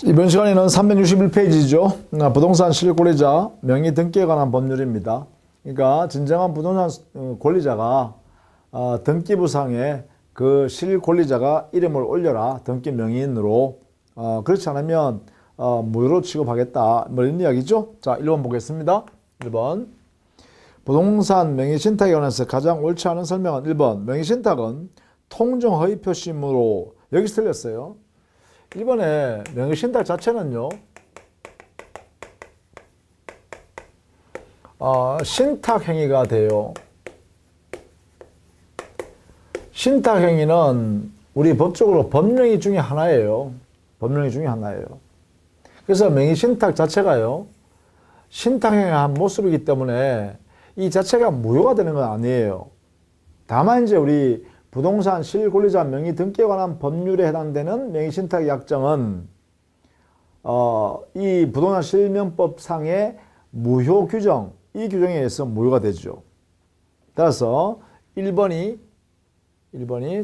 이번 시간에는 361페이지죠. 부동산 실권리자 명의 등기에 관한 법률입니다. 그러니까 진정한 부동산 권리자가 등기부상에 그 실권리자가 이름을 올려라. 등기 명의인으로. 그렇지 않으면 무효로 취급하겠다. 뭐 이런 이야기죠. 자, 1번 보겠습니다. 1번. 부동산 명의신탁에 관해서 가장 옳지 않은 설명은 1번. 명의신탁은 통정 허위 표시이므로 여기서 틀렸어요. 1번에 명의신탁 자체는요, 신탁행위가 돼요. 신탁행위는 우리 법적으로 법령이 중에 하나예요. 법령이 중에 하나예요. 그래서 명의신탁 자체가요, 신탁행위의 한 모습이기 때문에 이 자체가 무효가 되는 건 아니에요. 다만 이제 우리 부동산 실권리자 명의 등기에 관한 법률에 해당되는 명의신탁 약정은 이 부동산 실명법상의 무효 규정, 이 규정에 의해서 무효가 되죠. 따라서 1번이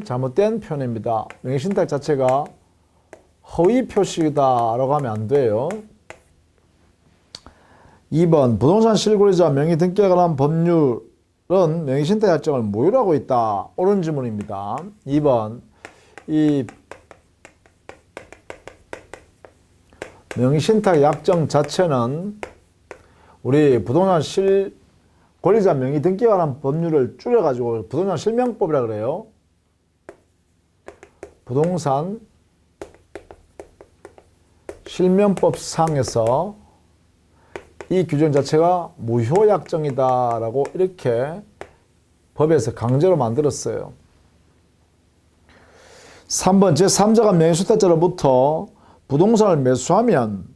잘못된 표현입니다. 명의신탁 자체가 허위 표시다라고 하면 안 돼요. 2번 부동산 실권리자 명의 등기에 관한 법률 은 명의신탁 약정을 무효로 하고 있다. 옳은 질문입니다. 2번 이 명의신탁 약정 자체는 우리 부동산 실권리자 명의 등기에 관한 법률을 줄여가지고 부동산 실명법이라 그래요. 부동산 실명법상에서 이 규정 자체가 무효 약정이다라고 이렇게 법에서 강제로 만들었어요. 3번 제3자가 명의수탁자로부터 부동산을 매수하면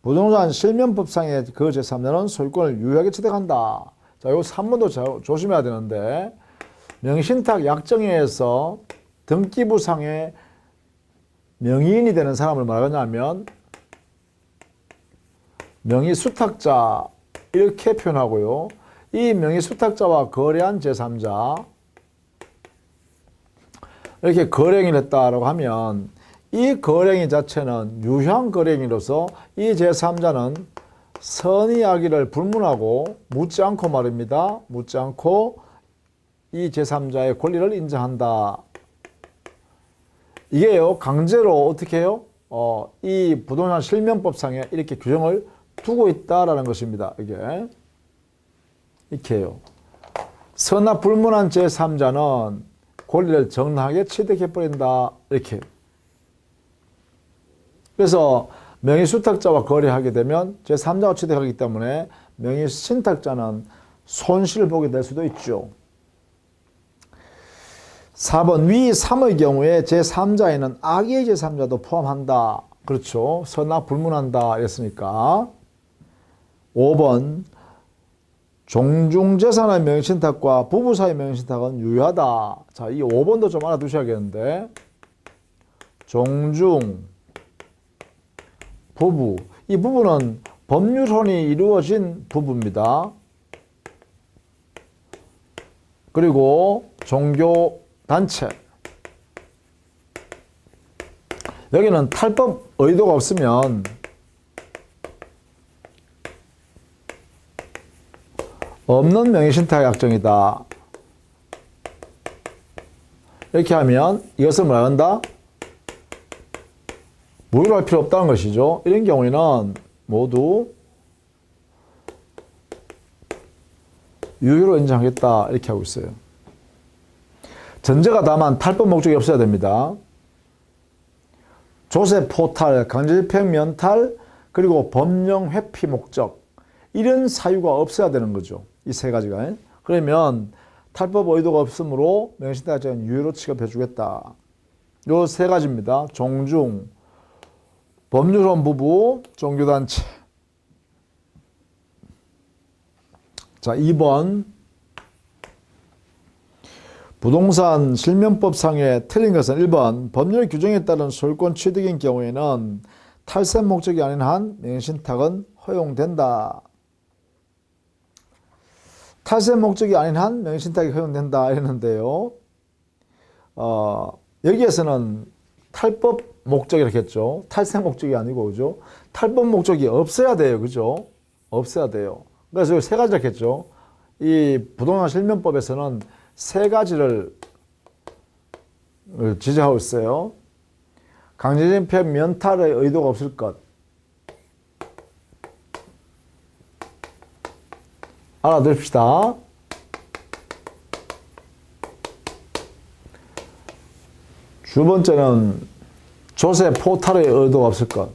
부동산 실명법상의 그 제3자는 소유권을 유효하게 취득한다. 자, 요 3번도 조심해야 되는데 명의신탁 약정에 의해서 등기부상의 명의인이 되는 사람을 말하냐면 명의수탁자 이렇게 표현하고요. 이 명의수탁자와 거래한 제3자 이렇게 거래행위를 했다라고 하면 이 거래행위 자체는 유효한 거래행위로서 이 제3자는 선의하기를 불문하고 묻지 않고 말입니다. 묻지 않고 이 제3자의 권리를 인정한다. 이게요, 강제로 어떻게 해요? 이 부동산 실명법상에 이렇게 규정을 두고 있다라는 것입니다. 이렇게 해요. 선납 불문한 제3자는 권리를 정당하게 취득해버린다. 이렇게. 그래서 명의수탁자와 거래하게 되면 제3자가 취득하기 때문에 명의신탁자는 손실을 보게 될 수도 있죠. 4번 위 3의 경우에 제3자에는 악의 제3자도 포함한다. 그렇죠. 선납 불문한다 이랬으니까. 5번 종중재산의 명의신탁과 부부 사이 명의신탁은 유효하다. 자, 이 5번도 좀 알아두셔야겠는데 종중 부부, 이 부부는 법률혼이 이루어진 부부입니다. 그리고 종교단체, 여기는 탈법 의도가 없으면 없는 명의신탁 약정이다. 이렇게 하면 이것을 뭐라 한다? 무효로 할 필요 없다는 것이죠. 이런 경우에는 모두 유효로 인정하겠다. 이렇게 하고 있어요. 전제가 다만 탈법 목적이 없어야 됩니다. 조세 포탈, 강제집행 면탈, 그리고 법령 회피 목적, 이런 사유가 없어야 되는 거죠. 이 세 가지가. 그러면 탈법 의도가 없으므로 명의신탁 약정은 유효로 취급해 주겠다. 요 세 가지입니다. 종중, 법률혼 부부, 종교단체. 자, 2번 부동산 실명법상에 틀린 것은 1번 법률 규정에 따른 소유권 취득인 경우에는 탈세 목적이 아닌 한 명의신탁은 허용된다. 탈세 목적이 아닌 한 명의신탁이 허용된다 이랬는데요. 여기에서는 탈법 목적 이렇게 했죠. 탈세 목적이 아니고, 그죠? 탈법 목적이 없어야 돼요. 그죠? 없어야 돼요. 그래서 여기 세 가지 이렇게 했죠. 이 부동산 실명법에서는 세 가지를 지적하고 있어요. 강제징 폐업 면탈의 의도가 없을 것. 알아두십시다. 두 번째는 조세 포탈의 의도가 없을 것.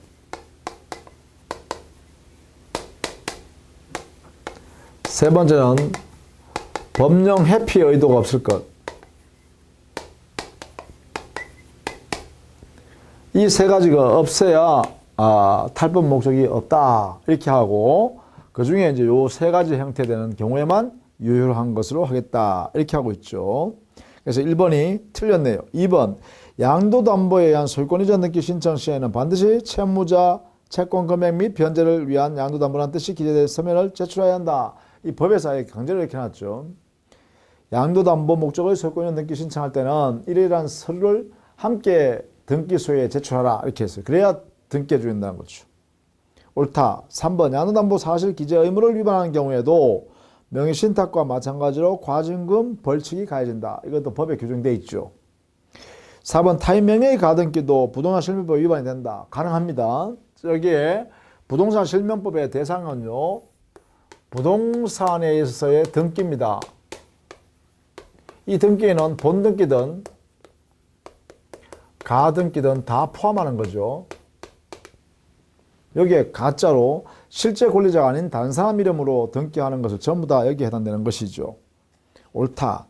세 번째는 법령 회피의 의도가 없을 것. 이 세 가지가 없어야 탈법 목적이 없다 이렇게 하고, 그 중에 이제 요 세 가지 형태되는 경우에만 유효한 것으로 하겠다 이렇게 하고 있죠. 그래서 1번이 틀렸네요. 2번, 양도담보에 의한 소유권 이전 등기 신청 시에는 반드시 채무자 채권 금액 및 변제를 위한 양도담보라는 뜻이 기재된 서면을 제출해야 한다. 이 법에서 강제로 이렇게 해놨죠. 양도담보 목적의 소유권 이전 등기 신청할 때는 이러이러한 서류를 함께 등기소에 제출하라 이렇게 했어요. 그래야 등기해 준다는 거죠. 옳다. 3번, 양도담보 사실 기재 의무를 위반하는 경우에도 명의신탁과 마찬가지로 과징금 벌칙이 가해진다. 이것도 법에 규정되어 있죠. 4번, 타인 명의의 가등기도 부동산 실명법 위반이 된다. 가능합니다. 여기에 부동산 실명법의 대상은요, 부동산에 있어서의 등기입니다. 이 등기에는 본등기든 가등기든 다 포함하는 거죠. 여기에 가짜로 실제 권리자가 아닌 다른 사람 이름으로 등기하는 것을 전부 다 여기에 해당되는 것이죠. 옳다.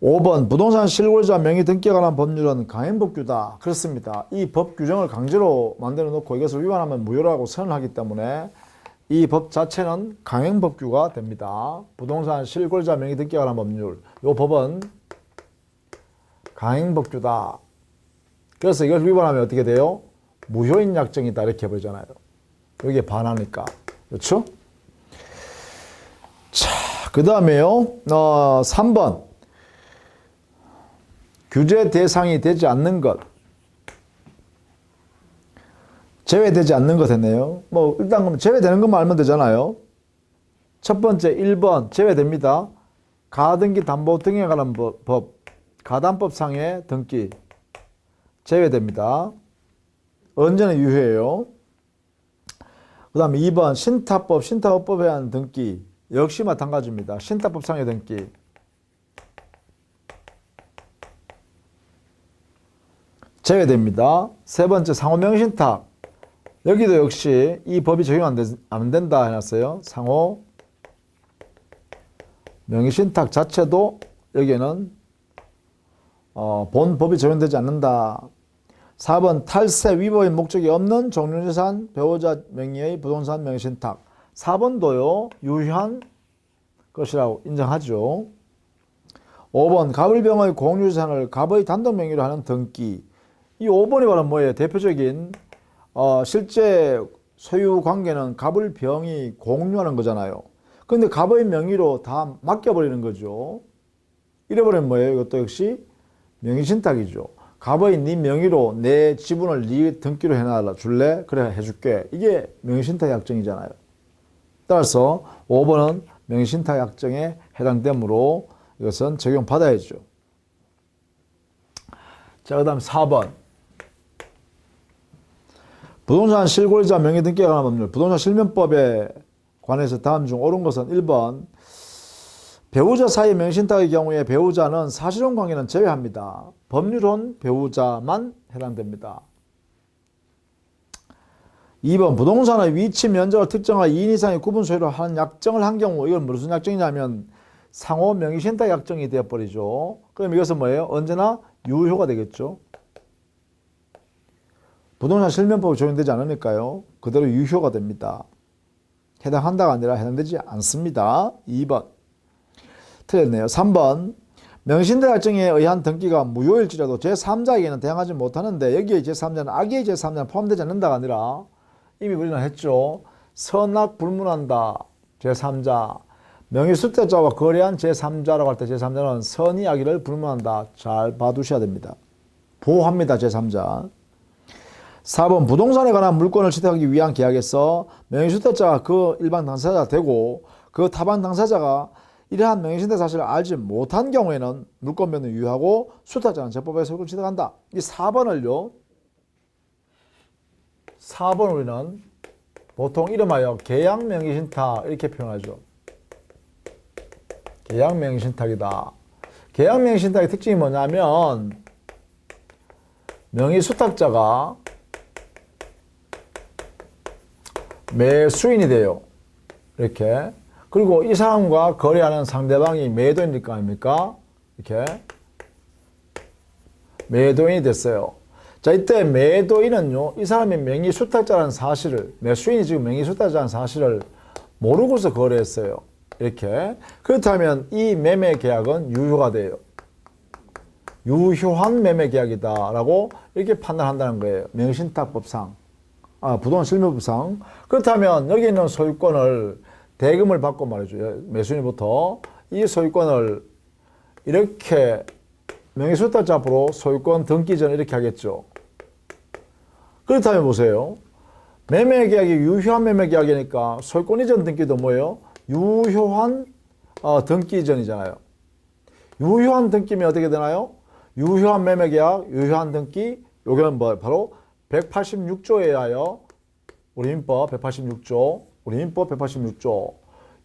5번, 부동산 실권자 명의 등기에 관한 법률은 강행법규다. 그렇습니다. 이 법 규정을 강제로 만들어 놓고 이것을 위반하면 무효라고 선언하기 때문에 이 법 자체는 강행법규가 됩니다. 부동산 실권자 명의 등기에 관한 법률, 이 법은 강행법규다. 그래서 이걸 위반하면 어떻게 돼요? 무효인 약정이다 이렇게 해버리잖아요. 여기에 반하니까. 그렇죠? 자, 그 다음에요. 3번. 규제 대상이 되지 않는 것. 제외되지 않는 것 했네요. 뭐 일단 그럼 제외되는 것만 알면 되잖아요. 첫 번째 1번 제외됩니다. 가등기 담보 등에 관한 법, 가담법상의 등기 제외됩니다. 언제는 유효해요. 그 다음에 2번 신탁법, 신탁업법에 의한 등기 역시 마찬가지입니다. 신탁법상의 등기 제외됩니다. 세 번째 상호명의신탁, 여기도 역시 이 법이 적용 안 된다 해놨어요. 상호 명의신탁 자체도 여기에는 본 법이 적용되지 않는다. 4번 탈세 위법의 목적이 없는 종료재산 배우자 명의의 부동산 명의신탁, 4번도요 유효한 것이라고 인정하죠. 5번 갑을병의 공유재산을 갑의 단독 명의로 하는 등기, 이 5번이 바로 뭐예요? 대표적인 실제 소유 관계는 갑을 병이 공유하는 거잖아요. 근데 갑의 명의로 다 맡겨버리는 거죠. 이래버리면 뭐예요? 이것도 역시 명의신탁이죠. 갑의 네 명의로 내 지분을 네 등기로 해놔라 줄래? 그래 해줄게. 이게 명의신탁 약정이잖아요. 따라서 5번은 명의신탁 약정에 해당되므로 이것은 적용받아야죠. 자, 그 다음 4번. 부동산 실권자 명의 등기에 관한 법률. 부동산 실명법에 관해서 다음 중 옳은 것은 1번. 배우자 사이 명의신탁의 경우에 배우자는 사실혼 관계는 제외합니다. 법률혼 배우자만 해당됩니다. 2번. 부동산의 위치 면적을 특정한 2인 이상의 구분 소유로 하는 약정을 한 경우, 이건 무슨 약정이냐면 상호 명의신탁 약정이 되어버리죠. 그럼 이것은 뭐예요? 언제나 유효가 되겠죠. 부동산 실명법이 적용되지 않으니까요. 그대로 유효가 됩니다. 해당한다가 아니라 해당되지 않습니다. 2번. 틀렸네요. 3번. 명의신탁 약정에 의한 등기가 무효일지라도 제3자에게는 대항하지 못하는데, 여기에 제3자는 악의 제3자는 포함되지 않는다가 아니라 이미 우리는 했죠. 선악 불문한다. 제3자. 명의수택자와 거래한 제3자라고 할 때 제3자는 선의 악의를 불문한다. 잘 봐두셔야 됩니다. 보호합니다. 제3자. 4번 부동산에 관한 물권을 취득하기 위한 계약에서 명의주택자가 그 일반 당사자가 되고 그 타반 당사자가 이러한 명의신탁 사실을 알지 못한 경우에는 물권 변동을 유효하고 수탁자는 제법에 소유권 취득한다. 이 4번을요. 4번 우리는 보통 이름하여 계약명의신탁 이렇게 표현하죠. 계약명의신탁이다. 계약명의신탁의 특징이 뭐냐면 명의수탁자가 매수인이 돼요. 이렇게. 그리고 이 사람과 거래하는 상대방이 매도인일 거 아닙니까? 이렇게. 매도인이 됐어요. 자, 이때 매도인은요, 이 사람이 명의수탁자라는 사실을, 매수인이 지금 명의수탁자라는 사실을 모르고서 거래했어요. 이렇게. 그렇다면 이 매매 계약은 유효가 돼요. 유효한 매매 계약이다라고 이렇게 판단한다는 거예요. 명의신탁법상. 부동산 실무법상. 그렇다면 여기 있는 소유권을 대금을 받고 말이죠. 매수인부터 이 소유권을 이렇게 명의수탁자 앞으로 소유권 등기 전 이렇게 하겠죠. 그렇다면 보세요. 매매계약이 유효한 매매계약이니까 소유권 이전 등기도 뭐예요? 유효한 등기 이전이잖아요. 유효한 등기면 어떻게 되나요? 유효한 매매계약, 유효한 등기, 요거는 뭐 바로 186조에 의하여 우리 민법 186조, 우리 민법 186조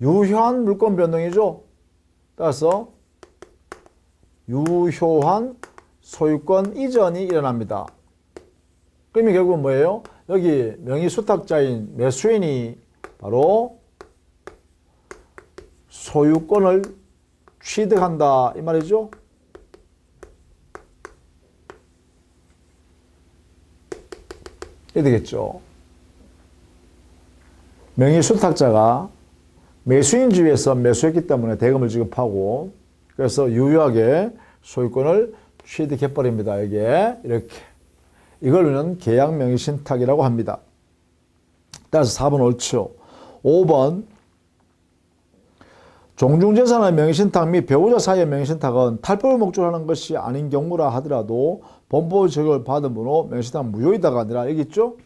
유효한 물권 변동이죠. 따라서 유효한 소유권 이전이 일어납니다. 그러면 결국은 뭐예요? 여기 명의수탁자인 매수인이 바로 소유권을 취득한다 이 말이죠. 이렇게 되겠죠. 명의수탁자가 매수인 지위에서 매수했기 때문에 대금을 지급하고 그래서 유효하게 소유권을 취득해버립니다. 이게 이렇게. 이걸 우리는 계약명의신탁이라고 합니다. 따라서 4번 옳죠. 5번 종중재산의 명의신탁 및 배우자 사이의 명의신탁은 탈법을 목적으로 하는 것이 아닌 경우라 하더라도 본법 적용을 받음으로 명의신탁은 무효이다가 아니라 여기 있죠.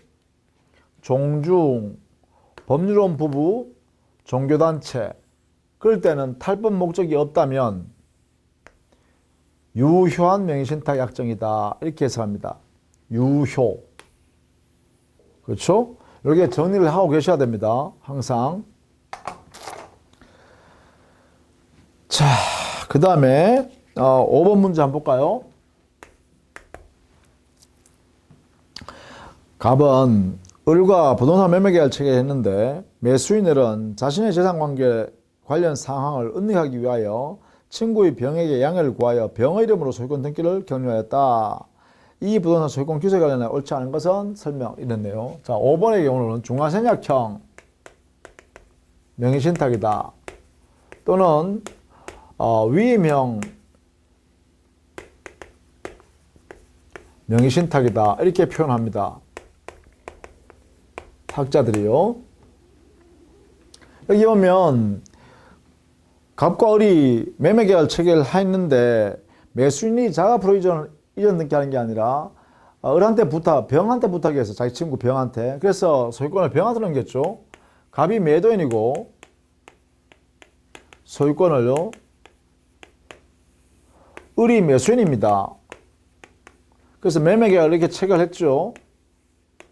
종중, 법률혼 부부, 종교단체 그럴 때는 탈법 목적이 없다면 유효한 명의신탁 약정이다 이렇게 해석합니다. 유효. 그렇죠? 이렇게 정리를 하고 계셔야 됩니다. 항상. 자, 그 다음에 5번 문제 한번 볼까요? 갑은 을과 부동산 매매계약을 체결했는데 매수인은 자신의 재산관계 관련 상황을 은닉하기 위하여 친구의 병에게 양해를 구하여 병의 이름으로 소유권 등기를 격려하였다. 이 부동산 소유권 규제 관련해 옳지 않은 것은 설명 이랬네요. 자, 5번의 경우는 중화생략형 명의신탁이다. 또는 위임형 명의신탁이다. 이렇게 표현합니다. 학자들이요. 여기 보면 갑과 을이 매매계약을 체결했는데 매수인이 자가 앞으로 이전 등기하는 게 아니라 을한테 병한테 부탁해서 자기 친구 병한테 그래서 소유권을 병한테 넘겼죠. 갑이 매도인이고 소유권을요 을이 매수인입니다. 그래서 매매계약을 이렇게 체결했죠.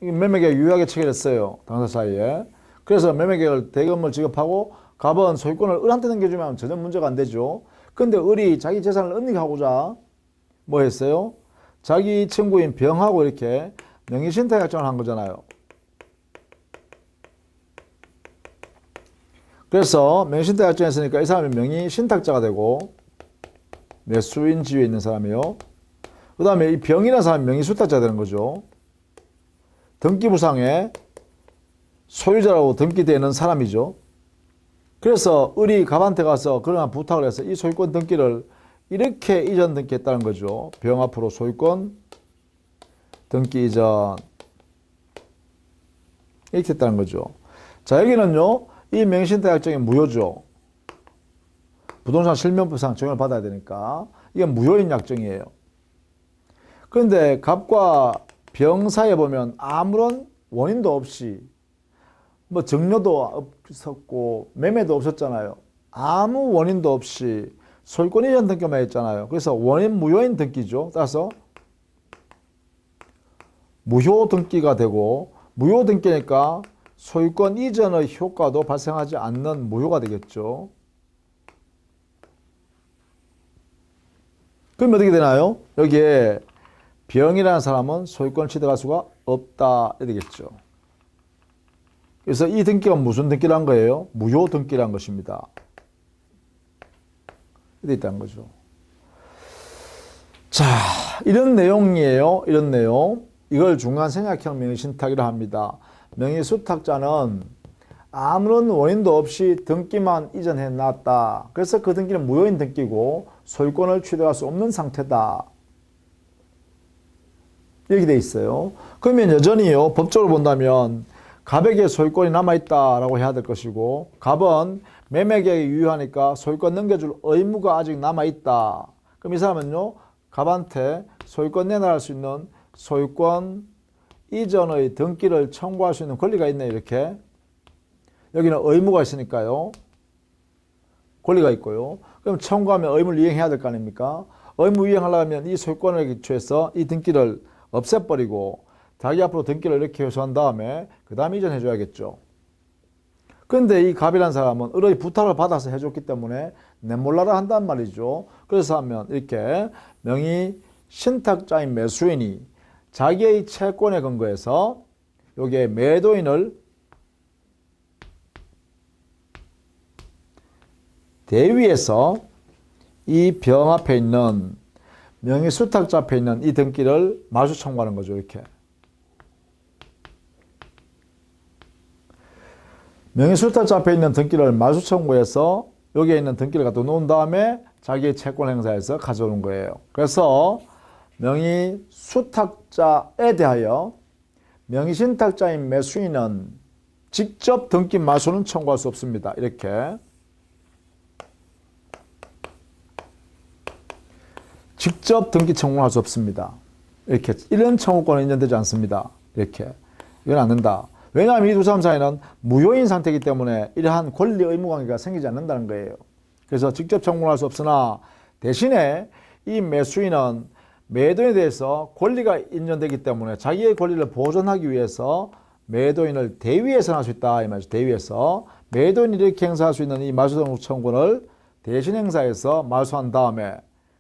매매계약 유효하게 체결했어요. 당사 사이에. 그래서 매매계약을 대금을 지급하고 갑은 소유권을 을한테 넘겨주면 전혀 문제가 안 되죠. 근데 을이 자기 재산을 은닉하고자 뭐 했어요? 자기 친구인 병하고 이렇게 명의신탁 약정을 한 거잖아요. 그래서 명의신탁 약정을 했으니까 이 사람이 명의신탁자가 되고 매수인 지위에 있는 사람이요. 그 다음에 이 병이라는 사람이 명의수탁자가 되는 거죠. 등기부상에 소유자라고 등기되는 사람이죠. 그래서 을이 갑한테 가서 그러나 부탁을 해서 이 소유권 등기를 이렇게 이전 등기했다는 거죠. 병 앞으로 소유권 등기 이전 이렇게 했다는 거죠. 자, 여기는요. 이 명의신탁 약정이 무효죠. 부동산 실명법상 적용을 받아야 되니까 이게 무효인 약정이에요. 그런데 갑과 병 사이에 보면 아무런 원인도 없이 뭐 증여도 없었고 매매도 없었잖아요. 아무 원인도 없이 소유권 이전 등기만 했잖아요. 그래서 원인 무효인 등기죠. 따라서 무효 등기가 되고, 무효 등기니까 소유권 이전의 효과도 발생하지 않는 무효가 되겠죠. 그럼 어떻게 되나요? 여기에 병이라는 사람은 소유권을 취득할 수가 없다 이렇게 되겠죠. 그래서 이 등기가 무슨 등기란 거예요? 무효 등기란 것입니다. 이렇게 있다는 거죠. 자, 이런 내용이에요. 이런 내용. 이걸 중간생략형 명의신탁이라 합니다. 명의수탁자는 아무런 원인도 없이 등기만 이전해 놨다. 그래서 그 등기는 무효인 등기고 소유권을 취득할 수 없는 상태다. 이렇게 돼 있어요. 그러면 여전히요, 법적으로 본다면 갑에게 소유권이 남아있다라고 해야 될 것이고, 갑은 매매계획이 유효하니까 소유권 넘겨줄 의무가 아직 남아있다. 그럼 이 사람은요, 갑한테 소유권 내놔할 수 있는 소유권 이전의 등기를 청구할 수 있는 권리가 있네, 이렇게. 여기는 의무가 있으니까요. 권리가 있고요. 그럼 청구하면 의무를 이행해야 될 거 아닙니까? 의무 이행하려면 이 소유권에 기초해서 이 등기를 없애버리고 자기 앞으로 등기를 이렇게 회수한 다음에 그 다음에 이전해 줘야겠죠. 그런데 이 갑이라는 사람은 을의 부탁을 받아서 해줬기 때문에 내 몰라라 한단 말이죠. 그래서 하면 이렇게 명의 신탁자인 매수인이 자기의 채권에 근거해서 여기에 매도인을 대위해서 이 병 앞에 있는 명의수탁자 앞에 있는 이 등기를 말소 청구하는 거죠. 이렇게. 명의수탁자 앞에 있는 등기를 말소 청구해서 여기에 있는 등기를 갖다 놓은 다음에 자기의 채권 행사에서 가져오는 거예요. 그래서 명의수탁자에 대하여 명의신탁자인 매수인은 직접 등기 말소는 청구할 수 없습니다. 이렇게. 직접 등기 청구할 수 없습니다. 이렇게. 이런 청구권은 인정되지 않습니다. 이렇게. 이건 안 된다. 왜냐하면 이 두 사람 사이는 무효인 상태이기 때문에 이러한 권리 의무 관계가 생기지 않는다는 거예요. 그래서 직접 청구할 수 없으나 대신에 이 매수인은 매도인에 대해서 권리가 인정되기 때문에 자기의 권리를 보존하기 위해서 매도인을 대위해서 할 수 있다. 이 말이죠. 대위해서. 매도인이 이렇게 행사할 수 있는 이 말소 청구권을 대신 행사해서 말소한 다음에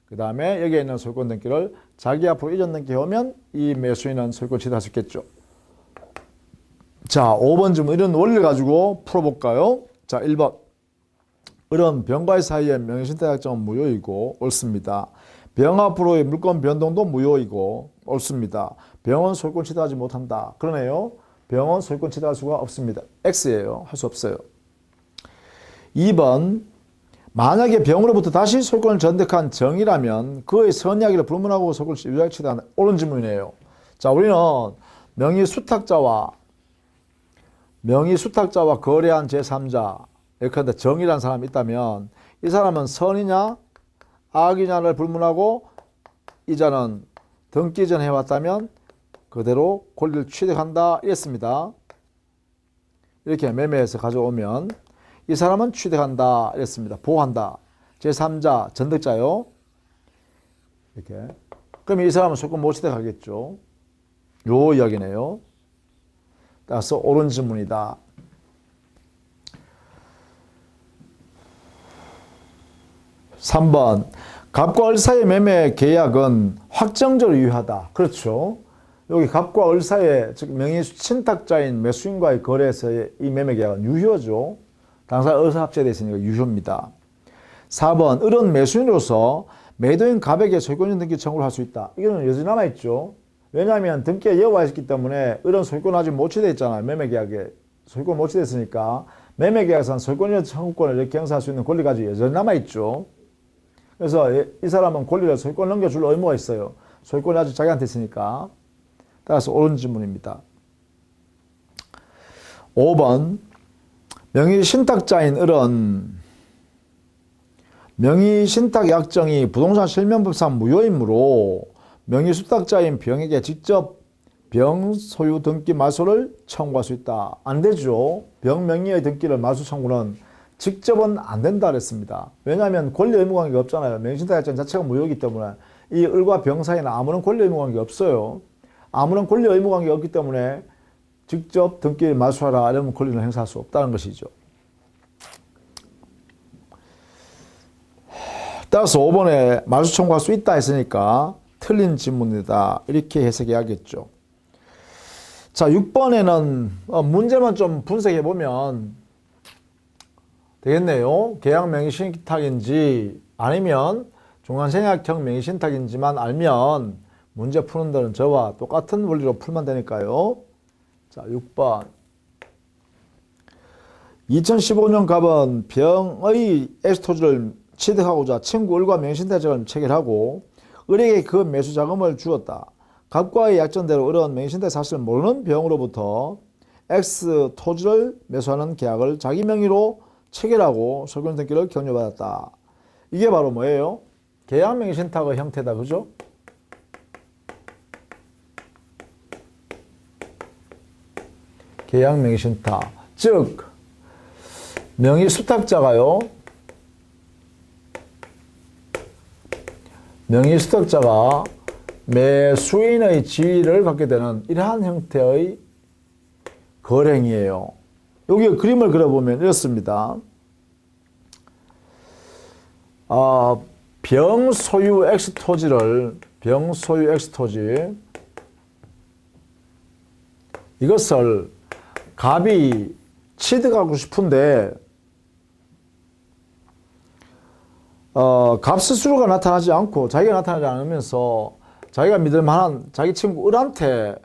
그 다음에 여기에 있는 소유권 등기를 자기 앞으로 이전 등기하면 이 매수인은 소유권 취득할 수 있겠죠. 자, 5번 질문. 이런 원리를 가지고 풀어볼까요? 자, 1번. 을은 병과의 사이에 명의신탁약정은 무효이고 옳습니다. 병 앞으로의 물권 변동도 무효이고 옳습니다. 병은 소유권 취득하지 못한다. 그러네요. 병은 소유권 취득할 수가 없습니다. X예요. 할 수 없어요. 2번. 만약에 병으로부터 다시 소유권을 전득한 정이라면 그의 선이야기를 불문하고 소유권을 유효하게 취득한다. 옳은 질문이에요. 자, 우리는 명의수탁자와 거래한 제3자, 예컨대 정이라는 사람이 있다면 이 사람은 선이냐 악이냐를 불문하고 이자는 등기 전 해왔다면 그대로 권리를 취득한다 이랬습니다. 이렇게 매매해서 가져오면 이 사람은 취득한다 이랬습니다. 보호한다. 제3자, 전득자요. 이렇게. 그럼 이 사람은 소유권 못 취득하겠죠. 요 이야기네요. 따라서 옳은 질문이다. 3번. 갑과 을 사이의 매매 계약은 확정적으로 유효하다. 그렇죠. 여기 갑과 을 사이에, 즉 명의신탁자인 매수인과의 거래에서의 이 매매 계약은 유효죠. 당사자 을사 합체되어 있으니까 유효입니다. 4번. 을은 매수인으로서 매도인 갑에게 소유권 등기 청구를 할 수 있다. 이거는 여전히 남아있죠. 왜냐하면 등기에 여부가 있기 때문에 이런 소유권 아직 못 취득 있잖아요. 매매계약에 소유권 못 취득했으니까 매매계약에서는 소유권 청구권을 이렇게 행사할 수 있는 권리가 아직 여전히 남아있죠. 그래서 이 사람은 권리를 소유권 넘겨줄 의무가 있어요. 소유권이 아직 자기한테 있으니까. 따라서 옳은 질문입니다. 5번. 명의신탁자인 을은 명의신탁약정이 부동산 실명법상 무효이므로 명의수탁자인 병에게 직접 병 소유 등기 말소를 청구할 수 있다. 안 되죠. 병 명의의 등기를 말소 청구는 직접은 안 된다 그랬습니다. 왜냐하면 권리 의무 관계가 없잖아요. 명의신탁약정 자체가 무효이기 때문에 이 을과 병 사이에는 아무런 권리 의무 관계가 없어요. 아무런 권리 의무 관계가 없기 때문에 직접 등기를 말소하라 이러면 권리를 행사할 수 없다는 것이죠. 따라서 5번에 말소 청구할 수 있다 했으니까 틀린 지문이다 이렇게 해석해야겠죠. 자, 6번에는 문제만 좀 분석해 보면 되겠네요. 계약 명의신탁인지 아니면 중간생략형 명의신탁인지만 알면 문제 푸는 데는 저와 똑같은 원리로 풀면 되니까요. 자, 6번. 2015년 갑은 병의 엑스토지를 취득하고자 친구 을과 명의신탁자금을 체결하고 을에게 그 매수 자금을 주었다. 갑과의 약정대로 을은 명의신탁 사실을 모르는 병으로부터 엑스토지를 매수하는 계약을 자기 명의로 체결하고 소유권 등기를 격려받았다. 이게 바로 뭐예요? 계약 명의신탁의 형태다. 그죠? 계약 명의신탁. 즉 명의수탁자가요. 명의수탁자가 매수인의 지위를 갖게 되는 이러한 형태의 거래행위예요. 여기 그림을 그려보면 이렇습니다. 병 소유 엑스토지를 이것을 갑이 취득하고 싶은데 갑 스스로가 나타나지 않고 자기가 나타나지 않으면서 자기가 믿을 만한 자기 친구 을한테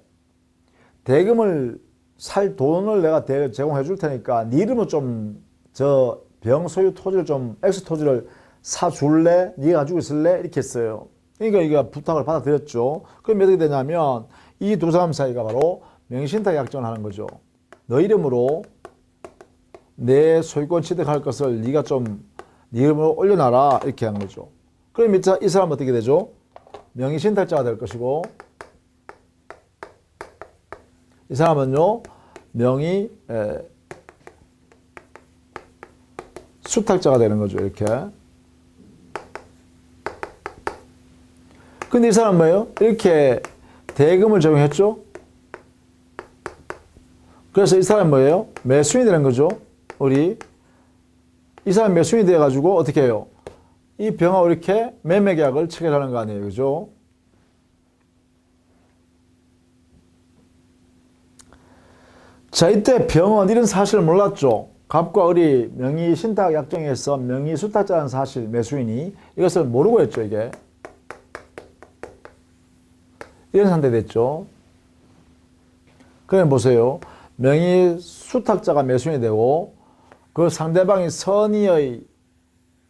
대금을 살 돈을 내가 제공해 줄 테니까 네 이름으로 좀 저 병 소유 토지를 좀 엑스 토지를 사줄래? 네가 가지고 있을래? 이렇게 했어요. 그러니까 이게 부탁을 받아들였죠. 그럼 어떻게 되냐면 이 두 사람 사이가 바로 명의신탁 약정을 하는 거죠. 너 이름으로 내 소유권 취득할 것을 네가 좀 네 이름으로 올려놔라 이렇게 한 거죠. 그럼 이 사람은 어떻게 되죠? 명의신탁자가 될 것이고 이 사람은요 명의 수탁자가 되는 거죠. 이렇게. 근데 이 사람은 뭐예요? 이렇게 대금을 적용했죠. 그래서 이 사람은 뭐예요? 매수인이 되는 거죠. 이 사람 매수인이 돼가지고 어떻게 해요? 이 병하고 이렇게 매매 계약을 체결하는 거 아니에요. 그죠? 자, 이때 병은 이런 사실을 몰랐죠. 갑과 을이 명의신탁 약정에서 명의수탁자라는 사실, 매수인이 이것을 모르고 했죠. 이게 이런 상태 됐죠. 그럼 보세요. 명의수탁자가 매수인이 되고 그 상대방이 선의의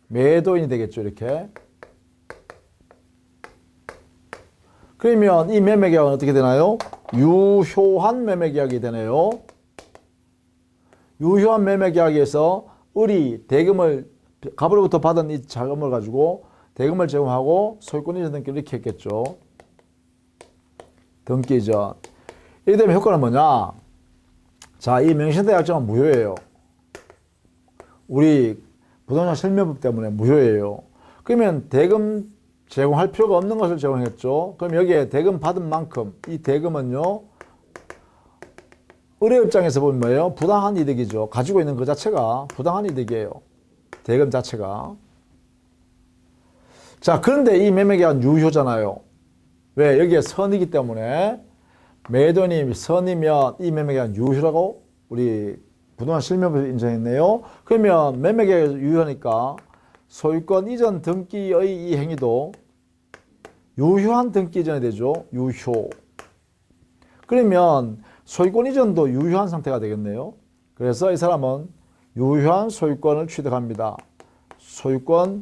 매도인이 되겠죠. 이렇게. 그러면 이 매매계약은 어떻게 되나요? 유효한 매매계약이 되네요. 유효한 매매계약에서 을이 대금을 갑으로부터 받은 이 자금을 가지고 대금을 제공하고 소유권 이전 등기를 이렇게 했겠죠. 등기 이전. 이렇게 되면 효과는 뭐냐? 자, 이 명의신탁 약정은 무효예요. 우리 부동산 실명법 때문에 무효예요. 그러면 대금 제공할 필요가 없는 것을 제공했죠. 그럼 여기에 대금 받은 만큼 이 대금은요. 을의 입장에서 보면 뭐예요? 부당한 이득이죠. 가지고 있는 그 자체가 부당한 이득이에요. 대금 자체가. 자, 그런데 이 매매계약은 유효잖아요. 왜? 여기에 선이기 때문에 매도인이 선이면 이 매매계약은 유효라고 우리 부동산 실명법에서 인정했네요. 그러면 매매계약이 유효하니까 소유권 이전 등기의 이 행위도 유효한 등기 이전이 되죠. 유효. 그러면 소유권 이전도 유효한 상태가 되겠네요. 그래서 이 사람은 유효한 소유권을 취득합니다. 소유권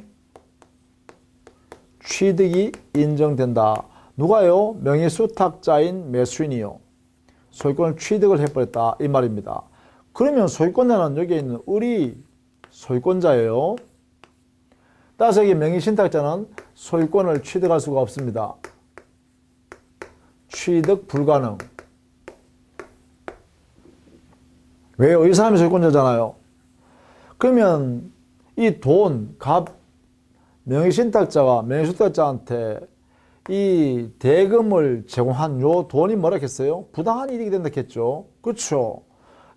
취득이 인정된다. 누가요? 명의수탁자인 매수인이요. 소유권을 취득을 해버렸다. 이 말입니다. 그러면 소유권자는 여기에 있는 을이 소유권자예요. 따라서 여기 명의신탁자는 소유권을 취득할 수가 없습니다. 취득 불가능. 왜요? 이 사람이 소유권자잖아요. 그러면 이 돈, 갑, 명의신탁자가 명의주택자한테 이 대금을 제공한 요 돈이 뭐라 했어요? 부당한 이익이 된다 했죠. 그렇죠.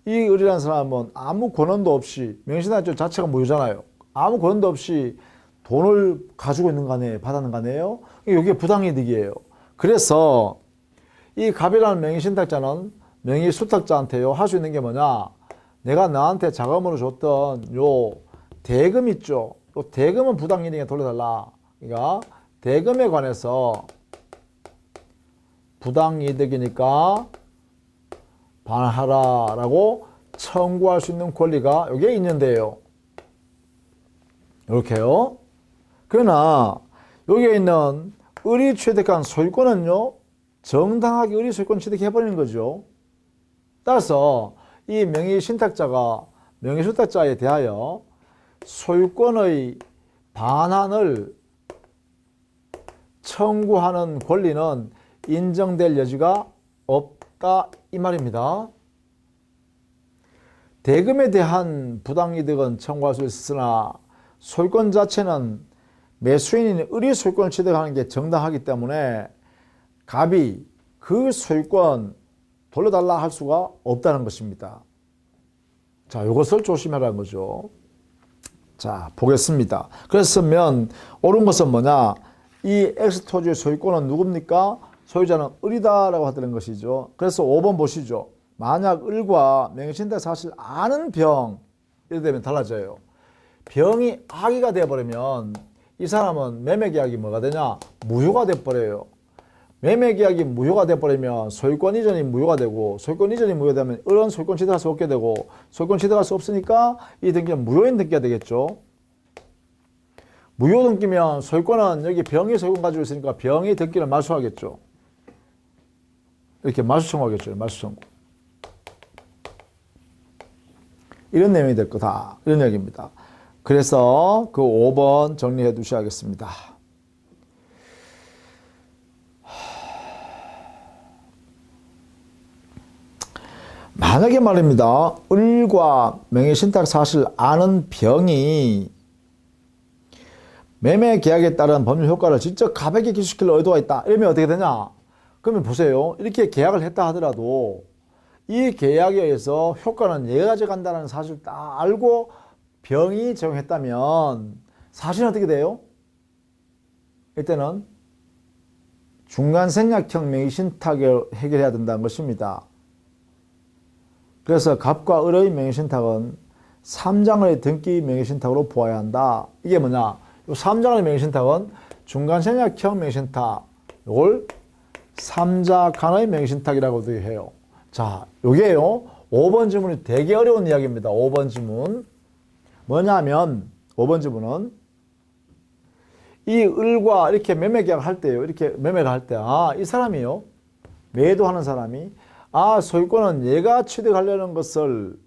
이 을이라는 사람은 아무 권한도 없이, 명의신탁자 자체가 무효잖아요. 아무 권한도 없이 돈을 가지고 있는 거 아니에요? 받았는 거 아니에요? 이게 부당이득이에요. 그래서 이 갑이라는 명의신탁자는 명의수탁자한테요 할 수 있는 게 뭐냐? 내가 나한테 자금으로 줬던 요 대금 있죠? 요 대금은 부당이득에 돌려달라. 그러니까 대금에 관해서 부당이득이니까 반환하라라고 청구할 수 있는 권리가 여기에 있는데요. 이렇게요. 그러나 여기에 있는 을이 취득한 소유권은요, 정당하게 을이 소유권 취득해버리는 거죠. 따라서 이 명의신탁자가 명의수탁자에 대하여 소유권의 반환을 청구하는 권리는 인정될 여지가 없다 이 말입니다. 대금에 대한 부당이득은 청구할 수 있으나 소유권 자체는 매수인인 을이 소유권을 취득하는 게 정당하기 때문에 갑이 그 소유권 돌려달라 할 수가 없다는 것입니다. 자, 이것을 조심하라는 거죠. 자, 보겠습니다. 그랬으면 옳은 것은 뭐냐? 이 X토지의 소유권은 누굽니까? 소유자는 을이다라고 하는 것이죠. 그래서 5번 보시죠. 만약 을과 명의신탁 사실 아는 병, 이래 되면 달라져요. 병이 악의가 되어버리면 이 사람은 매매계약이 뭐가 되냐? 무효가 돼버려요. 매매계약이 무효가 돼버리면 소유권 이전이 무효가 되고, 소유권 이전이 무효되면 을은 소유권 취득할 수 없게 되고, 소유권 취득할 수 없으니까 이 등기는 무효인 등기가 되겠죠. 무효 등기면 소유권은 여기 병이 소유권 가지고 있으니까 병이 등기를 말소하겠죠. 이렇게 말소 청구하겠죠. 말소 청구. 이런 내용이 될 거다. 이런 얘기입니다. 그래서 그 5번 정리해 두셔야겠습니다. 만약에 말입니다. 을과 명의신탁 사실 아는 병이 매매 계약에 따른 법률 효과를 직접 갑에게 기수시킬 의도가 있다. 이러면 어떻게 되냐? 그러면 보세요. 이렇게 계약을 했다 하더라도 이 계약에 의해서 효과는 얘가 가져간다는 사실을 다 알고 병이 적용했다면 사실은 어떻게 돼요? 이때는 중간생략형 명의신탁을 해결해야 된다는 것입니다. 그래서 갑과 을의 명의신탁은 3장의 등기 명의신탁으로 보아야 한다. 이게 뭐냐? 요 3장의 명의신탁은 중간생략형 명의신탁, 이걸 3자 간의 명의신탁이라고도 해요. 자, 요게요. 5번 지문이 되게 어려운 이야기입니다. 5번 지문. 뭐냐면 5번 지문은 이 을과 이렇게 매매 계약을 할 때요. 이렇게 매매를 할 때, 아, 이 사람이요. 매도하는 사람이, 아, 소유권은 얘가 취득하려는 것을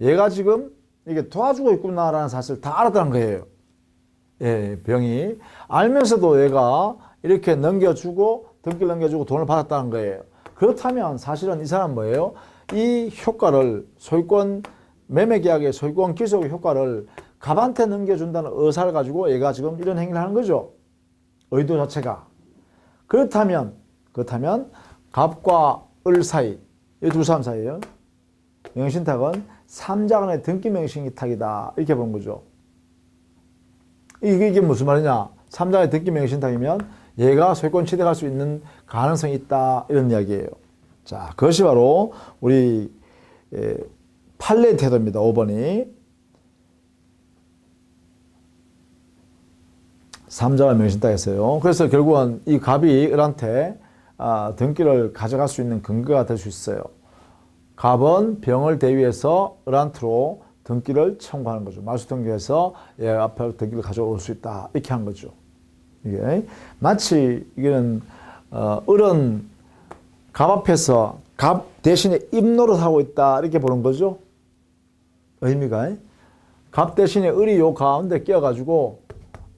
얘가 지금 이게 도와주고 있구나라는 사실을 다 알았다는 거예요. 예, 병이. 알면서도 얘가 이렇게 넘겨주고, 등기를 넘겨주고 돈을 받았다는 거예요. 그렇다면 사실은 이 사람 뭐예요? 이 효과를, 소유권, 매매계약의 소유권 기속의 효과를 갑한테 넘겨준다는 의사를 가지고 얘가 지금 이런 행위를 하는 거죠. 의도 자체가. 그렇다면 갑과 을 사이, 이 두 사람 사이에요. 명의신탁은 3자 간의 등기 명의신탁이다. 이렇게 본 거죠. 이게 무슨 말이냐? 3자의 등기 명의신탁이면 얘가 소유권 취득할 수 있는 가능성이 있다. 이런 이야기예요. 자, 그것이 바로 우리 판례 태도입니다. 5번이. 3자가 명의신탁했어요. 그래서 결국은 이 갑이 을한테 등기를 가져갈 수 있는 근거가 될 수 있어요. 갑은 병을 대위해서 을한테로 등기를 청구하는 거죠. 말소 등기해서 얘 앞에 등기를 가져올 수 있다. 이렇게 한 거죠. 이게 마치 이게는 을은 갑 앞에서 갑 대신에 입노릇하고 있다. 이렇게 보는 거죠. 의미가. 갑 대신에 을이 요 가운데 끼어가지고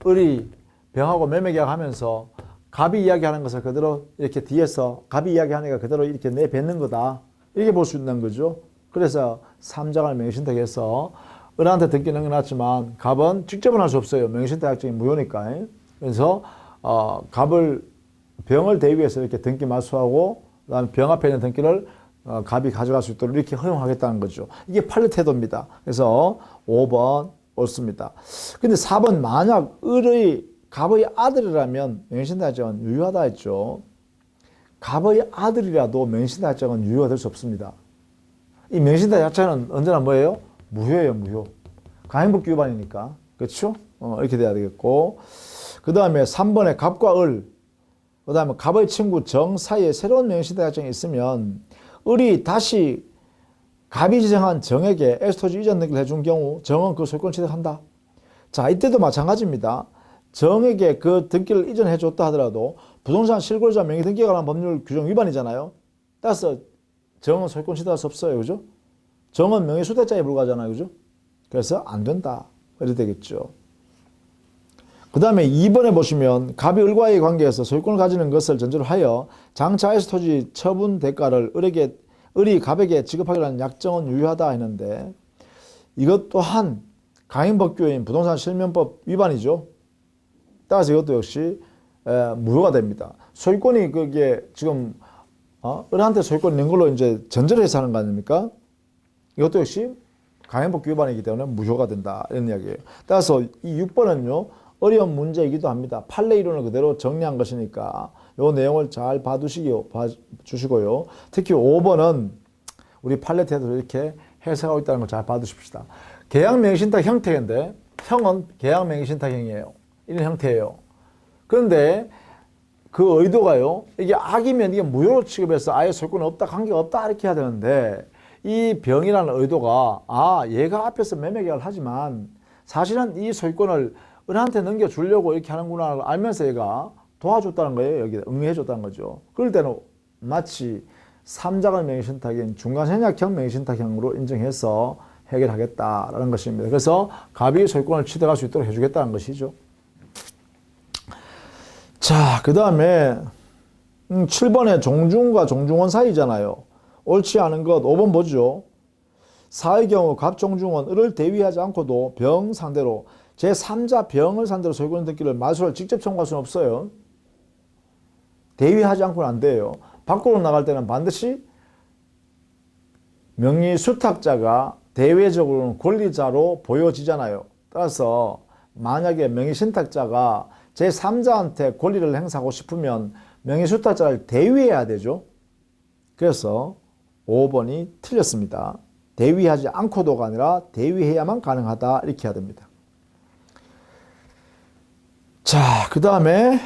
을이 병하고 매매계약하면서 갑이 이야기하는 것을 그대로 이렇게 뒤에서 갑이 이야기하니까 그대로 이렇게 내뱉는 거다. 이렇게 볼 수 있는 거죠. 그래서 삼자간을 명의신탁해서 을한테 등기 넘겨놨지만 갑은 직접은 할 수 없어요. 명의신탁 약정이 무효니까. 그래서 갑을 병을 대위해서 이렇게 등기 맞수하고 그다음에 병 앞에 있는 등기를 갑이 가져갈 수 있도록 이렇게 허용하겠다는 거죠. 이게 판례 태도입니다. 그래서 5번 옳습니다. 근데 4번 만약 을의 갑의 아들이라면 명의신탁 약정은 유효하다 했죠. 갑의 아들이라도 명의신탁 약정은 유효가 될 수 없습니다. 이 명의신탁 약정은 언제나 뭐예요? 무효예요, 무효. 가행법규 위반이니까. 그렇죠? 이렇게 돼야 되겠고. 그 다음에 3번에 갑과 을, 그 다음에 갑의 친구 정 사이에 새로운 명의신탁 약정이 있으면 을이 다시 갑이 지정한 정에게 X토지 이전 등기를 해준 경우 정은 그 소유권을 취득한다. 자, 이때도 마찬가지입니다. 정에게 그 등기를 이전해 줬다 하더라도 부동산 실거주자 명의 등기에 관한 법률 규정 위반이잖아요. 따라서 정은 소유권 취득할 수 없어요. 그죠? 정은 명의 수택자에 불과하잖아요. 그죠? 그래서 안 된다. 이렇게 되겠죠. 그 다음에 2번에 보시면 갑이 을과의 관계에서 소유권을 가지는 것을 전제로 하여 장차 X토지 처분 대가를 을이 갑에게 지급하기로 하는 약정은 유효하다 했는데 이것 또한 강행법규인 부동산 실명법 위반이죠. 따라서 이것도 역시 무효가 됩니다. 소유권이 그게 지금 을한테 소유권 있는 걸로 이제 전제를 해서 하는 거 아닙니까? 이것도 역시 강행법규 위반이기 때문에 무효가 된다 이런 이야기예요. 따라서 이 6번은요 어려운 문제이기도 합니다. 판례 이론을 그대로 정리한 것이니까 이 내용을 잘 봐주시고요. 특히 5번은 우리 판례 태도를 이렇게 해석하고 있다는 걸 잘 봐두십시다. 계약명의신탁 형태인데 형은 계약명의신탁형이에요. 이런 형태예요. 그런데 그 의도가요. 이게 악이면 이게 무효로 취급해서 아예 소유권 없다, 관계가 없다 이렇게 해야 되는데 이 병이라는 의도가 얘가 앞에서 매매계약을 하지만 사실은 이 소유권을 을한테 넘겨주려고 이렇게 하는구나 알면서 얘가 도와줬다는 거예요. 여기다 응해줬다는 거죠. 그럴 때는 마치 삼자간 명의신탁인 중간sen약형 명의신탁형으로 인정해서 해결하겠다라는 것입니다. 그래서 갑이 소유권을 취득할 수 있도록 해주겠다는 것이죠. 자, 그 다음에 7번에 종중과 종중원 사이잖아요. 옳지 않은 것 5번 보죠. 사의 경우 갑종중은 을을 대위하지 않고도 병 상대로 제3자 병을 상대로 소유권 등기를 말소를 직접 청구할 수는 없어요. 대위하지 않고는 안 돼요. 밖으로 나갈 때는 반드시 명의 수탁자가 대외적으로는 권리자로 보여지잖아요. 따라서 만약에 명의 신탁자가 제3자한테 권리를 행사하고 싶으면 명의 수탁자를 대위해야 되죠. 그래서 5번이 틀렸습니다. 대위하지 않고도가 아니라 대위해야만 가능하다 이렇게 해야 됩니다. 자, 그 다음에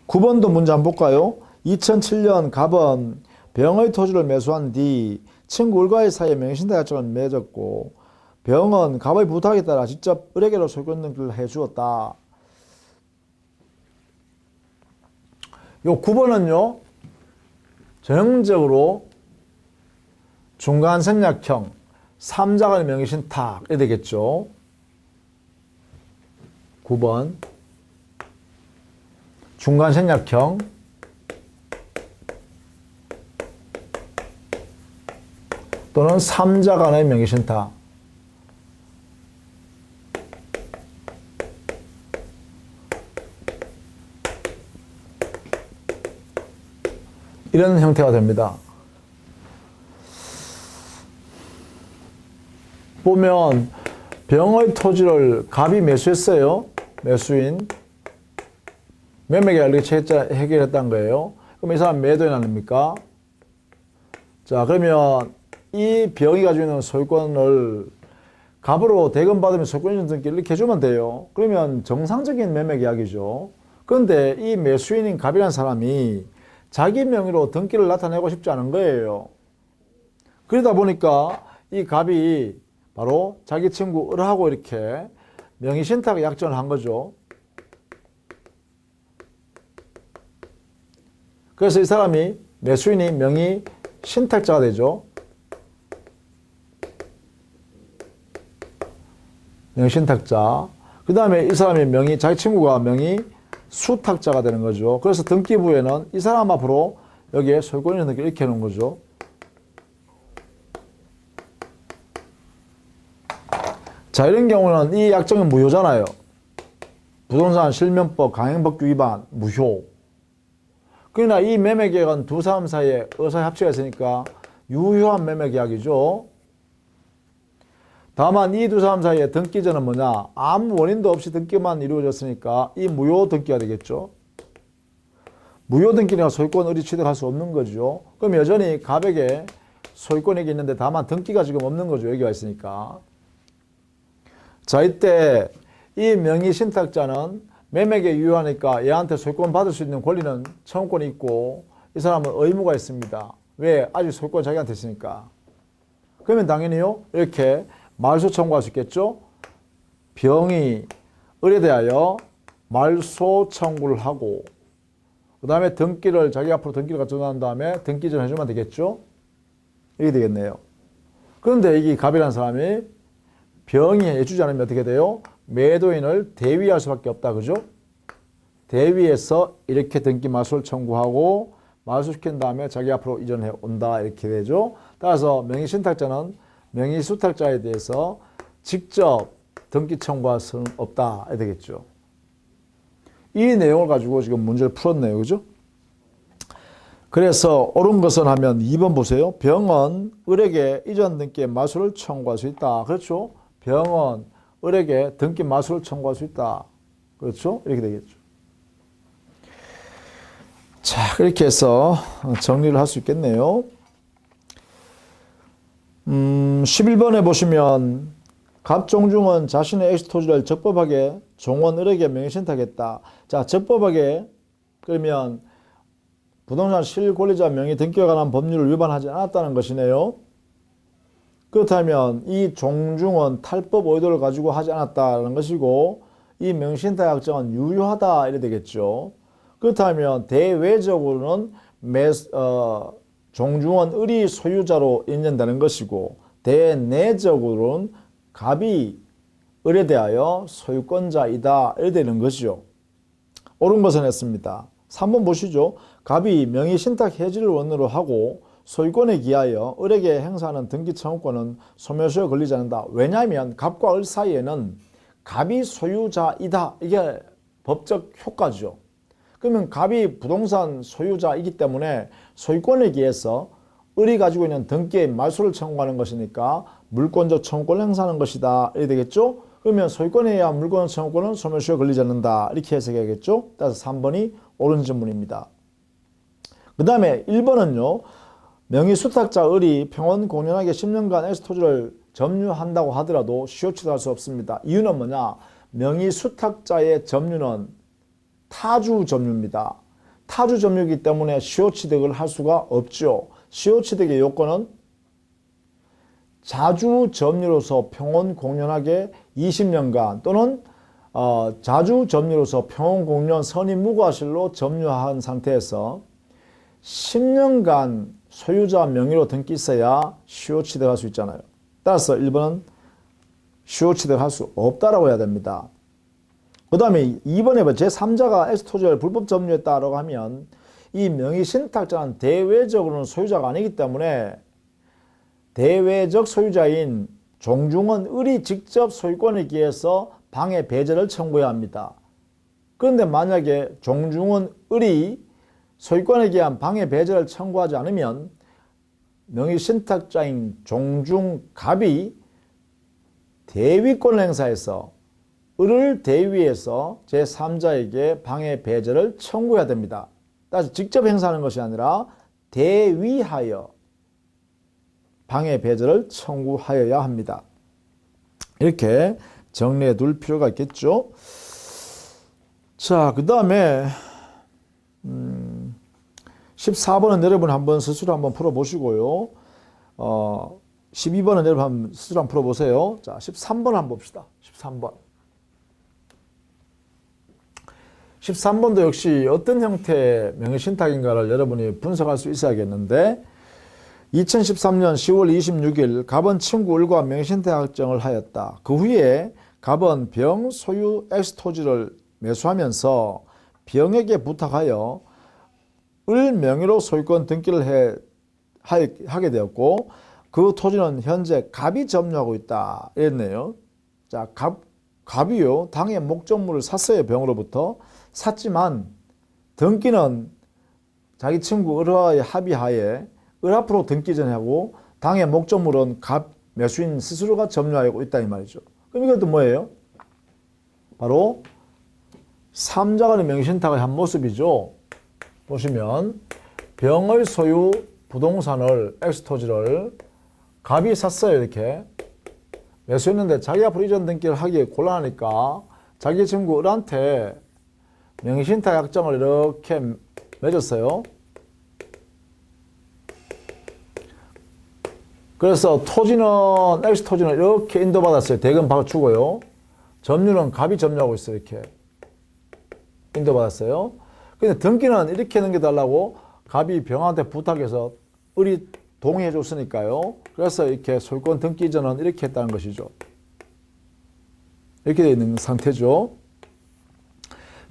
9번도 문제 한번 볼까요? 2007년 갑은 병의 토지를 매수한 뒤 친구 을과의 사이에 명의신탁 약정을 맺었고 병은 갑의 부탁에 따라 직접 을에게로 소유권 등기를 해주었다. 요 9번은요 전형적으로 중간생략형 3자간의 명의신탁이 되겠죠. 9번 중간생략형 또는 3자간의 명의신탁 이런 형태가 됩니다. 보면 병의 토지를 갑이 매수했어요. 매수인 매매계약을 이렇게 해결했다는 거예요. 그럼 이 사람 매도인 아닙니까? 자, 그러면 이 병이 가지고 있는 소유권을 갑으로 대금받으면 소유권 이전 등기를 이렇게 해주면 돼요. 그러면 정상적인 매매계약이죠. 그런데 이 매수인인 갑이라는 사람이 자기 명의로 등기를 나타내고 싶지 않은 거예요. 그러다 보니까 이 갑이 바로 자기 친구 을하고 이렇게 명의신탁 약정을 한 거죠. 그래서 이 사람이 매수인이 명의신탁자가 되죠. 명의신탁자. 그 다음에 이 사람이 자기 친구가 수탁자가 되는 거죠. 그래서 등기부에는 이 사람 앞으로 여기에 소유권 있는 등기 이렇게 해놓은 거죠. 자, 이런 경우는 이 약정은 무효잖아요. 부동산 실명법 강행법규 위반 무효. 그러나 이 매매계약은 두 사람 사이에 의사협치가 있으니까 유효한 매매계약이죠. 다만 이 두 사람 사이에 등기전은 뭐냐? 아무 원인도 없이 등기만 이루어졌으니까 이 무효 등기가 되겠죠. 무효 등기니까 소유권 의리 취득할 수 없는 거죠. 그럼 여전히 갑에게 소유권이 있는데 다만 등기가 지금 없는 거죠. 여기가 있으니까. 자, 이때 이 명의 신탁자는 매매계 유효하니까 얘한테 소유권 받을 수 있는 권리는 청구권이 있고 이 사람은 의무가 있습니다. 왜? 아직 소유권 자기한테 있으니까. 그러면 당연히요. 이렇게 말소 청구할 수 있겠죠. 병이 의뢰대하여 말소 청구를 하고 그 다음에 등기를 자기 앞으로 등기를 가져간 다음에 등기전 해주면 되겠죠. 이게 되겠네요. 그런데 이 갑이라는 사람이 병이 해주지 않으면 어떻게 돼요? 매도인을 대위할 수밖에 없다. 그죠? 대위에서 이렇게 등기 말소를 청구하고 말소시킨 다음에 자기 앞으로 이전해 온다. 이렇게 되죠. 따라서 명의신탁자는 명의수탁자에 대해서 직접 등기 청구할 수는 없다. 이렇게 되겠죠. 이 내용을 가지고 지금 문제를 풀었네요. 그죠? 그래서 옳은 것은 하면 2번 보세요. 병은 을에게 이전 등기의 말소를 청구할 수 있다. 그렇죠? 병은 을에게 등기 말소를 청구할 수 있다. 그렇죠? 이렇게 되겠죠. 자, 그렇게 해서 정리를 할 수 있겠네요. 11번에 보시면 갑종중은 자신의 엑스토지를 적법하게 종원 을에게 명의신탁했다. 자, 적법하게 그러면 부동산 실권리자 명의 등기에 관한 법률을 위반하지 않았다는 것이네요. 그렇다면 이 종중은 탈법 의도를 가지고 하지 않았다는 것이고 이 명의신탁 약정은 유효하다 이래 되겠죠. 그렇다면 대외적으로는 종중은 을이 소유자로 인정되는 것이고 대내적으로는 갑이 을에 대하여 소유권자이다 이래 되는 것이죠. 옳은 것은 했습니다. 3번 보시죠. 갑이 명의신탁 해지를 원으로 하고 소유권에 기하여 을에게 행사하는 등기 청구권은 소멸시효에 걸리지 않는다. 왜냐하면 갑과 을 사이에는 갑이 소유자이다. 이게 법적 효과죠. 그러면 갑이 부동산 소유자이기 때문에 소유권에 기해서 을이 가지고 있는 등기의 말소를 청구하는 것이니까 물권적 청구권을 행사하는 것이다. 이렇게 되겠죠? 그러면 소유권에 의한 물권 청구권은 소멸시효에 걸리지 않는다. 이렇게 해석해야겠죠? 따라서 3번이 옳은 질문입니다. 그 다음에 1번은요. 명의수탁자 을이 평원 공연하게 10년간 엑스토지를 점유한다고 하더라도 시효취득할 수 없습니다. 이유는 뭐냐? 명의수탁자의 점유는 타주 점유입니다. 타주 점유이기 때문에 시효취득을 할 수가 없죠. 시효취득의 요건은 자주 점유로서 평온 공연하게 20년간 또는 자주 점유로서 평온 공연 선임 무과실로 점유한 상태에서 10년간 소유자 명의로 등기 있어야 시효취득할 수 있잖아요. 따라서 1번은 시효취득할 수 없다라고 해야 됩니다. 그 다음에 2번에 제3자가 엑스토지를 불법 점유했다라고 하면 이 명의신탁자는 대외적으로는 소유자가 아니기 때문에 대외적 소유자인 종중은 을이 직접 소유권에 기해서 방해 배제를 청구해야 합니다. 그런데 만약에 종중은 을이 소유권에 기한 방해 배제를 청구하지 않으면 명의신탁자인 종중갑이 대위권을 행사해서 을을 대위해서 제3자에게 방해 배제를 청구해야 됩니다. 따라서 직접 행사하는 것이 아니라 대위하여 방해 배제를 청구하여야 합니다. 이렇게 정리해 둘 필요가 있겠죠. 자, 그 다음에 14번은 여러분 한번 스스로 한번 풀어보시고요. 12번은 여러분 한번 스스로 한번 풀어보세요. 자, 13번 한번 봅시다. 13번. 13번도 역시 어떤 형태의 명의신탁인가를 여러분이 분석할 수 있어야겠는데 2013년 10월 26일 갑은 친구 을과 명의신탁 약정을 하였다. 그 후에 갑은 병 소유 엑스토지를 매수하면서 병에게 부탁하여 을 명의로 소유권 등기를 하게 되었고 그 토지는 현재 갑이 점유하고 있다 이랬네요. 자, 갑이요 당의 목적물을 샀어요. 병으로부터 샀지만 등기는 자기 친구 을와의 합의하에 을 앞으로 등기 전에 하고 당의 목적물은 갑 매수인 스스로가 점유하고 있다 이 말이죠. 그럼 이것도 뭐예요? 바로 삼자간의 명의신탁의 한 모습이죠. 보시면 병의 소유 부동산을 X토지를 갑이 샀어요. 이렇게 매수했는데 자기 앞으로 이전 등기를 하기 곤란하니까 자기 친구 을한테 명의신탁 약정을 이렇게 맺었어요. 그래서 토지는 X토지는 이렇게 인도받았어요. 대금 받아주고요. 점유는 갑이 점유하고 있어요. 이렇게 인도받았어요. 근데 등기는 이렇게 넘겨달라고 갑이 병한테 부탁해서 을이 동의해 줬으니까요. 그래서 이렇게 소유권 등기 이전은 이렇게 했다는 것이죠. 이렇게 되어 있는 상태죠.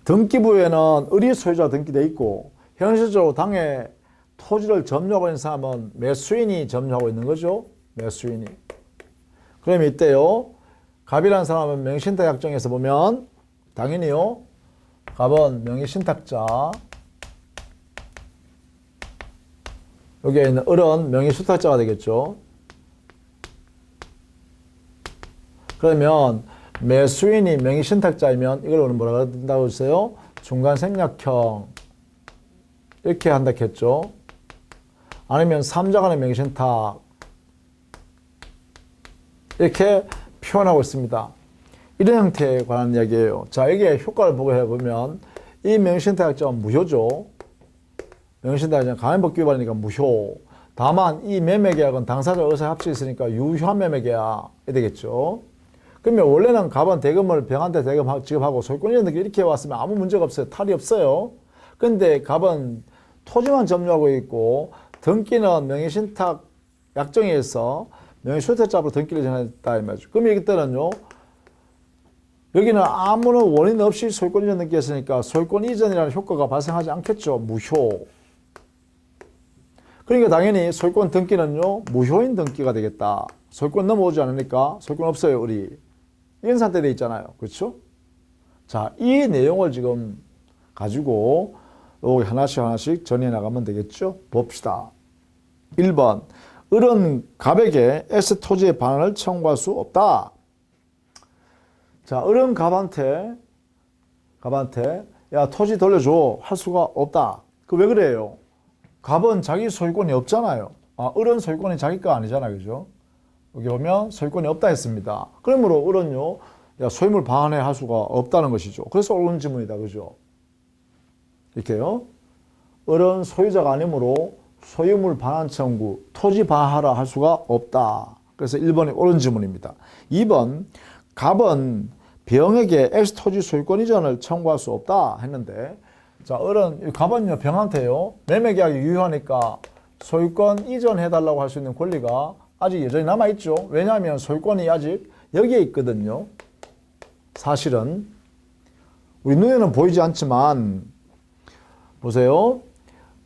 등기부에는 을이 소유자 등기되어 있고 현실적으로 당에 토지를 점유하고 있는 사람은 매수인이 점유하고 있는 거죠. 매수인이. 그럼 이때요. 갑이라는 사람은 명의신탁 약정에서 보면 당연히요. 갑은 명의신탁자, 여기에 있는 을은 명의수탁자가 되겠죠. 그러면 매수인이 명의신탁자이면 이걸 오늘 뭐라고 한다고 했어요? 중간생략형 이렇게 한다 했죠. 아니면 삼자간의 명의신탁 이렇게 표현하고 있습니다. 이런 형태에 관한 이야기예요. 자, 여기에 효과를 보고 해보면 이 명의신탁 약정은 무효죠. 명의신탁 약정은 가맹법규 위반이니까 무효. 다만 이 매매계약은 당사자 의사에 합쳐 있으니까 유효한 매매계약이 되겠죠. 그러면 원래는 갑은 대금을 병한테 대금 지급하고 소유권 이전 등기 이렇게 왔으면 아무 문제가 없어요. 탈이 없어요. 근데 갑은 토지만 점유하고 있고 등기는 명의신탁 약정에 의해서 명의수탁자로 등기를 전했다 이 말이죠. 그럼 이때는요. 여기는 아무런 원인 없이 소유권 이전 등기했으니까 소유권 이전이라는 효과가 발생하지 않겠죠. 무효. 그러니까 당연히 소유권 등기는요. 무효인 등기가 되겠다. 소유권 넘어오지 않으니까 소유권 없어요. 우리. 이런 상태에 돼 있잖아요. 그렇죠? 자, 이 내용을 지금 가지고 여기 하나씩 정리해 나가면 되겠죠? 봅시다. 1번. 을은 갑에게 X토지의 반환을 청구할 수 없다. 자, 을은 갑한테 야, 토지 돌려줘 할 수가 없다. 그 왜 그래요? 갑은 자기 소유권이 없잖아요. 을은 소유권이 자기 거 아니잖아요. 그죠? 여기 보면 소유권이 없다 했습니다. 그러므로 을은요, 야, 소유물 반환해 할 수가 없다는 것이죠. 그래서 옳은 지문이다. 그죠? 이렇게요. 을은 소유자가 아니므로 소유물 반환 청구, 토지 반환하라 할 수가 없다. 그래서 1번이 옳은 지문입니다. 2번, 갑은 병에게 X토지 소유권 이전을 청구할 수 없다 했는데, 자, 을은, 갑은요, 병한테요, 매매계약이 유효하니까 소유권 이전해달라고 할 수 있는 권리가 아직 여전히 남아있죠. 왜냐하면 소유권이 아직 여기에 있거든요. 사실은. 우리 눈에는 보이지 않지만, 보세요.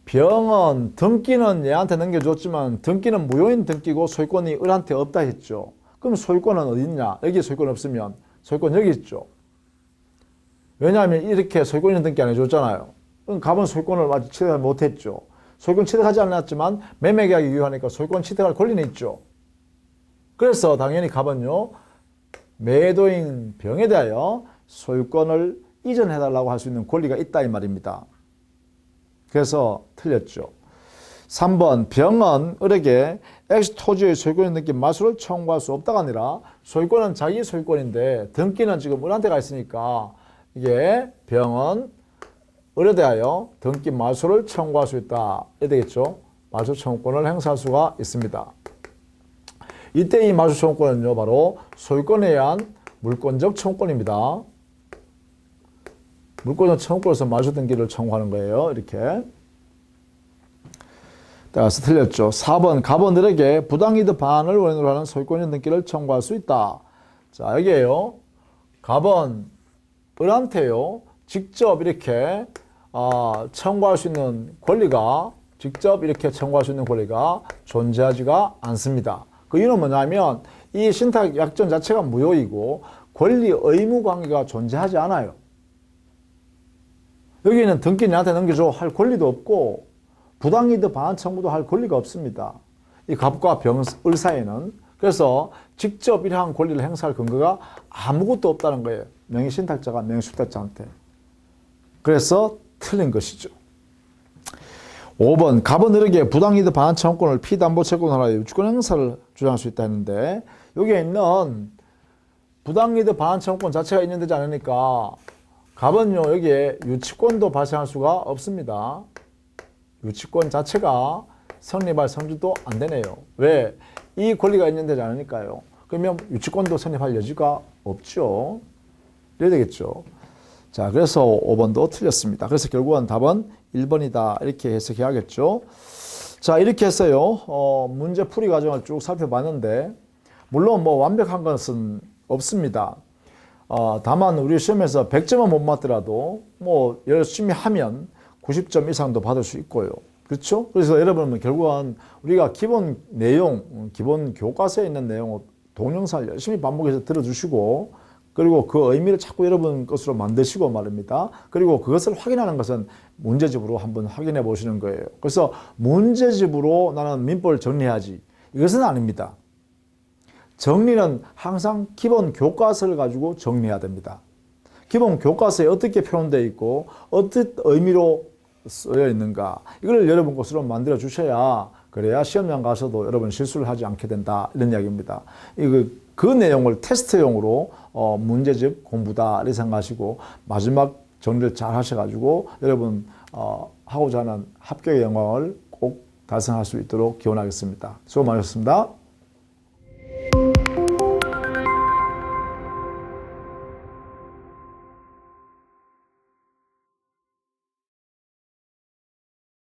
병은 등기는 얘한테 넘겨줬지만 등기는 무효인 등기고 소유권이 을한테 없다 했죠. 그럼 소유권은 어디 있냐? 여기 소유권 없으면 소유권 여기 있죠. 왜냐하면 이렇게 소유권 있는 등기 안 해줬잖아요. 그럼 갑은 소유권을 아직 취득하지 못했죠. 소유권 취득하지 않았지만 매매계약이 유효하니까 소유권 취득할 권리는 있죠. 그래서 당연히 갑은요. 매도인 병에 대하여 소유권을 이전해달라고 할 수 있는 권리가 있다 이 말입니다. 그래서 틀렸죠. 3번 병은 을에게 X토지의 소유권을 느낀 마수를 청구할 수 없다가 아니라 소유권은 자기 소유권인데 등기는 지금 을한테 가 있으니까 이게 병은 을에 대하여 등기 마수를 청구할 수 있다. 이래 되겠죠. 마수 청구권을 행사할 수가 있습니다. 이때 이 마수 청구권은요. 바로 소유권에 의한 물권적 청구권입니다. 물권적 청구권에서 마수 등기를 청구하는 거예요. 이렇게. 따라서 틀렸죠. 4번 갑은 을에게 부당이득 반환을 원인으로 하는 소유권 등기를 청구할 수 있다. 자, 여기에요. 갑은 을한테요. 직접 이렇게 청구할 수 있는 권리가 직접 이렇게 청구할 수 있는 권리가 존재하지가 않습니다. 그 이유는 뭐냐면 이 신탁 약정 자체가 무효이고 권리 의무 관계가 존재하지 않아요. 여기는 등기 내한테 넘겨줘 할 권리도 없고 부당이득 반환 청구도 할 권리가 없습니다. 이 갑과 병을 사이에는. 그래서 직접 이러한 권리를 행사할 근거가 아무것도 없다는 거예요. 명의신탁자가 명의수탁자한테. 그래서 틀린 것이죠. 5번 갑은 을에게 부당이득 반환 청구권을 피담보 채권을 하여 유치권 행사를 주장할 수 있다 했는데 여기에 있는 부당이득 반환 청구권 자체가 인정되지 않으니까 갑은요 여기에 유치권도 발생할 수가 없습니다. 유치권 자체가 성립할 성질도 안 되네요. 왜? 이 권리가 인정되지 않으니까요. 그러면 유치권도 성립할 여지가 없죠. 이래야 되겠죠. 자, 그래서 5번도 틀렸습니다. 그래서 결국은 답은 1번이다. 이렇게 해석해야겠죠. 자, 이렇게 해서요. 문제 풀이 과정을 쭉 살펴봤는데 물론 뭐 완벽한 것은 없습니다. 다만 우리 시험에서 100점은 못 맞더라도 뭐 열심히 하면 90점 이상도 받을 수 있고요. 그렇죠? 그래서 여러분은 결국은 우리가 기본 내용, 기본 교과서에 있는 내용을 동영상을 열심히 반복해서 들어주시고 그리고 그 의미를 자꾸 여러분 것으로 만드시고 말입니다. 그리고 그것을 확인하는 것은 문제집으로 한번 확인해 보시는 거예요. 그래서 문제집으로 나는 민법을 정리해야지. 이것은 아닙니다. 정리는 항상 기본 교과서를 가지고 정리해야 됩니다. 기본 교과서에 어떻게 표현되어 있고 어떤 의미로 쓰여 있는가 이걸 여러분 것으로 만들어 주셔야 그래야 시험장 가서도 여러분 실수를 하지 않게 된다 이런 이야기입니다. 그 내용을 테스트용으로 문제집 공부다 이렇게 생각하시고 마지막 정리를 잘 하셔가지고 여러분 하고자 하는 합격의 영광을 꼭 달성할 수 있도록 기원하겠습니다. 수고 많으셨습니다.